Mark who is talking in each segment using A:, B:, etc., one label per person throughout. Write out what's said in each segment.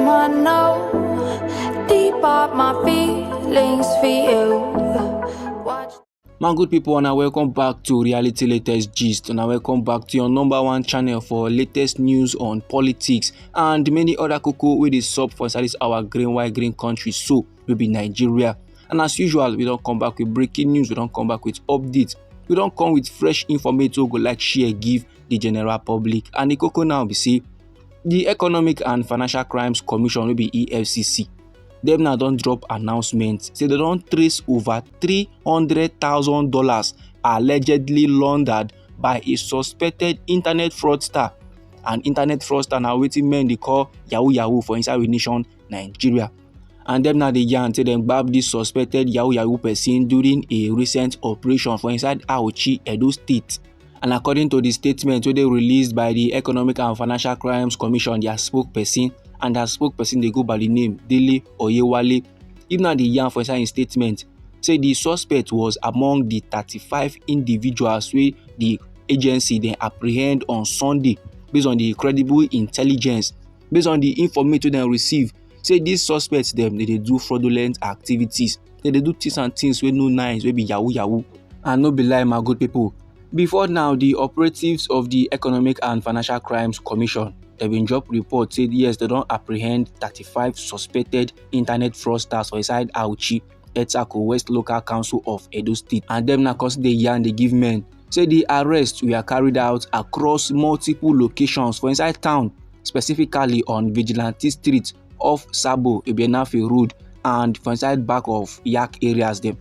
A: I know deep up my feelings for you. Watch.
B: My good people, and welcome back to Reality Latest Gist, and welcome back to your number one channel for latest news on politics and many other cocoa with the sub for inside this our green country, so will be Nigeria. And as usual, we don't come back with breaking news, we don't come back with updates, we don't come with fresh information go like share give the general public. And the cocoa now be see the Economic and Financial Crimes Commission will be EFCC. Them now don't drop announcements. Say they don't trace over $300,000 allegedly laundered by a suspected internet fraudster. An internet fraudster now waiting men they call YAH00 for inside the nation Nigeria. And them now they yarn say them grab this suspected YAH00 person during a recent operation for inside Auchi, Edo State. And according to the statement they released by the Economic and Financial Crimes Commission, their spokesperson, and their spokesperson they go by the name Dele Oyewale. Even now the yarn for inside statement say the suspect was among the 35 individuals where the agency they apprehend on Sunday based on the credible intelligence, based on the information they receive. Say these suspects them they do fraudulent activities. They do things and things wey no nice, wey be yahoo. And no be lie, my good people. Before now, the operatives of the Economic and Financial Crimes Commission they've been drop report said yes, they don't apprehend 35 suspected internet fraudsters for inside Auchi, Etako West Local Council of Edo State. And them now cause the yarn they give men. Say the arrests were carried out across multiple locations for inside town, specifically on Vigilante Street off Sabo Ebenafe Road and for inside back of YAH areas them.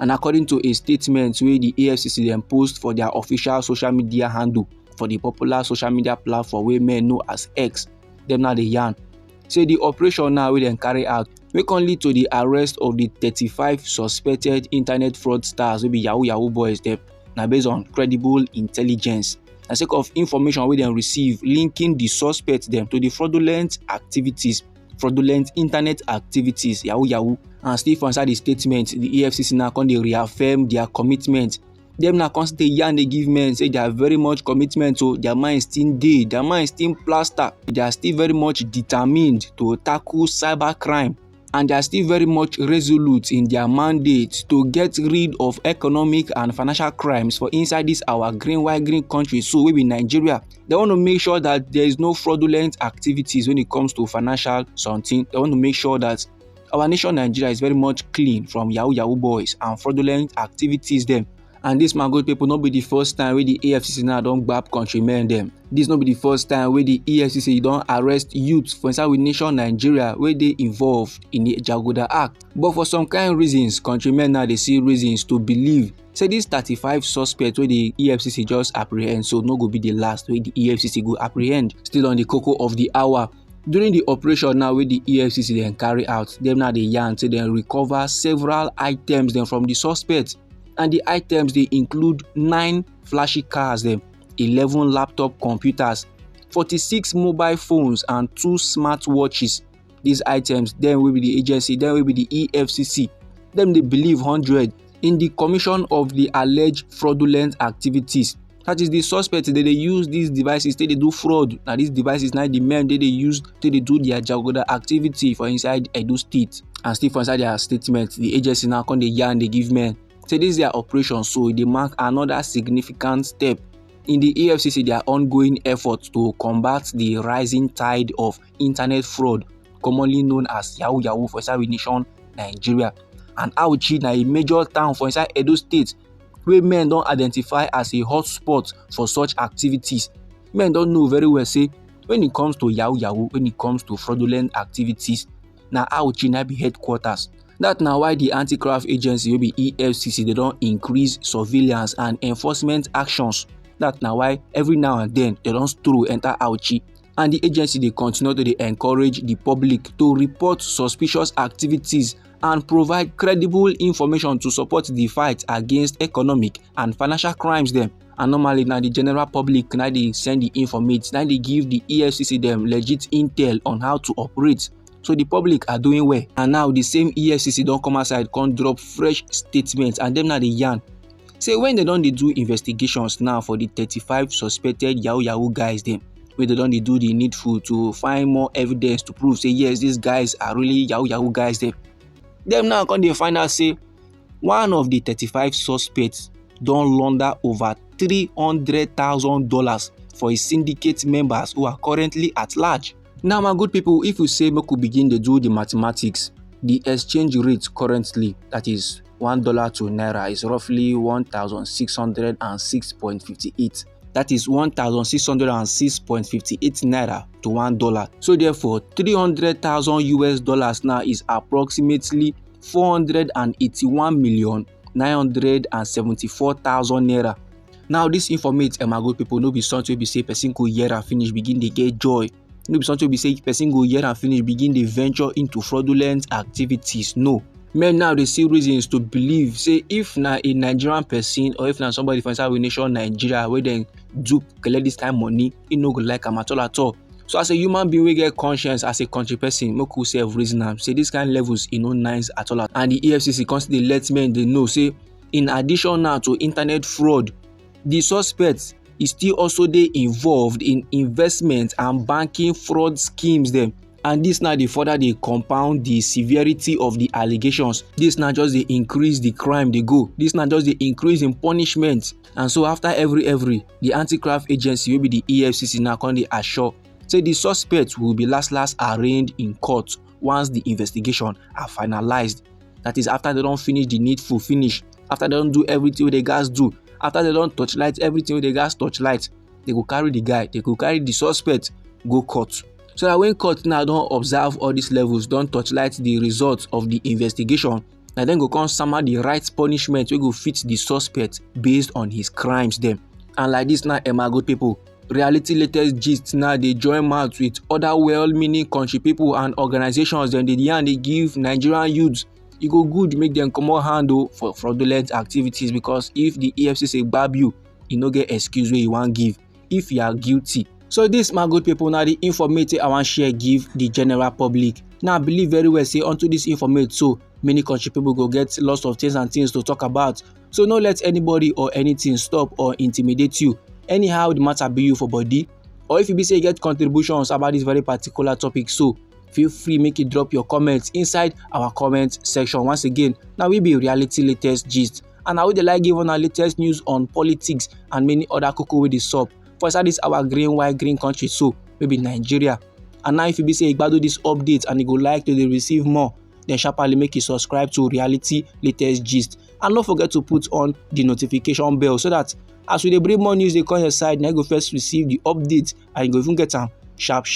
B: And according to a statement where the Efcc then post for their official social media handle for the popular social media platform where men know as X, them now the yarn. Say the operation now will then carry out we can lead to the arrest of the 35 suspected internet fraudsters will be YAH00 boys them. Now based on credible intelligence and sake of information we then receive linking the suspects them to the fraudulent internet activities YAH00. And still for inside the statement, the EFCC now can they reaffirm their commitment. Them now constantly yarn they give men say they are very much commitment to their mind still day, their mind still plaster. They are still very much determined to tackle cyber crime, and they are still very much resolute in their mandate to get rid of economic and financial crimes for inside this our green country, so we be Nigeria. They want to make sure that there is no fraudulent activities when it comes to financial something. They want to make sure that our nation Nigeria is very much clean from YAH00 boys and fraudulent activities them. And this, my good people, not be the first time where the EFCC now don't grab countrymen them. This not be the first time where the EFCC don't arrest youths for inside with nation Nigeria where they involved in the Jagoda Act. But for some kind of reasons, countrymen now they see reasons to believe say these 35 suspects where the EFCC just apprehend, so no go be the last where the EFCC go apprehend. Still on the cocoa of the hour. During the operation now where the EFCC then carry out, them now they yarn say they recover several items then from the suspects. And the items they include 9 flashy cars, them 11 laptop computers, 46 mobile phones and 2 smartwatches. These items then will be the agency, then will be the EFCC. Them they believe 100 in the commission of the alleged fraudulent activities. That is the suspects they use these devices they do fraud. Now these devices now the men they use to do their Jagoda activity for inside Edo State. And still for inside their statement, the agency now come the yarn they give men. Say this is their operation, so they mark another significant step in the EFCC their ongoing efforts to combat the rising tide of internet fraud, commonly known as YAH00 for inside nation Nigeria. And Auchi na a major town for inside Edo State where men don't identify as a hotspot for such activities. Men don't know very well say when it comes to YAH00, when it comes to fraudulent activities, now Auchi na be headquarters. That now why the anti-graft agency will be EFCC they don't increase surveillance and enforcement actions. That now why every now and then they don't throw enter Auchi, and the agency they continue to encourage the public to report suspicious activities and provide credible information to support the fight against economic and financial crimes them. And normally now the general public now they send the information, now they give the EFCC them legit intel on how to operate. So the public are doing well. And now the same EFCC don't come outside, can't drop fresh statements, and them now they yarn. Say when they do investigations now for the 35 suspected YAH00 guys them, wey they don dey do the needful to find more evidence to prove say yes, these guys are really yahoo guys dem. Dem now come dey find out say one of the 35 suspects don launder over $300,000 for his syndicate members who are currently at large. Now my good people, if we say make we begin dey do the mathematics, the exchange rate currently, that is $1 to naira, is roughly 1,606.58. That is 1,606.58 naira to $1. So therefore, $300,000 now is approximately 481,974,000 naira. Now this informate, my good people, no be something wey be say person go hear and finish begin dey get joy. No be something wey be say person go hear and finish begin dey venture into fraudulent activities. No. Men now dey see reasons to believe say if na a Nigerian person or if na somebody from inside we nation Nigeria wey dem do collect this kind money, e no go like am at all. So as a human being wey get conscience, as a country person, make we self reason am say this kind levels e no nice at all. And the EFCC constantly let men dey know say in addition now to internet fraud, the suspects is still also dey involved in investment and banking fraud schemes dem. And this now dey further dey compound the severity of the allegations. This now just dey increase the crime dey go. This now just dey increase in punishment. And so after every the anti-graft agency wey be the EFCC now come dey assure say the suspects will be last arraigned in court once the investigation are finalized. That is after they don finish the needful finish, after they don do everything wey they gats do, after they don torchlight everything wey they gats torchlight, they go carry the guy, they go carry the suspect go court. So that when court now don observe all these levels, don torchlight the results of the investigation, na then go come sama the right punishment wey go fit the suspect based on his crimes dem. And like this now, my good people, reality latest gist now dey join mouth with other well-meaning country people and organizations dem dey yarn dey give Nigerian youths. E go good make dem comot hand for fraudulent activities, because if the EFCC gbab you, e no get excuse wey you wan give if you are guilty. So this, my good people, now the informate I wan share give the general public. Now I believe very well say unto this informate so many country people go get lots of things to talk about. So no let anybody or anything stop or intimidate you. Anyhow the matter be you for body, or if you be say you get contributions about this very particular topic, so feel free make you drop your comments inside our comment section. Once again, now we be reality latest gist, and I would like give on our latest news on politics and many other cocoa with the sub for inside this our green country, so maybe Nigeria. And now if you be say you do this update and you go like to receive more, then sharply make you subscribe to reality latest gist, and don't forget to put on the notification bell so that as we dey bring more news they come your side, now you go first receive the updates and you go even get them sharp.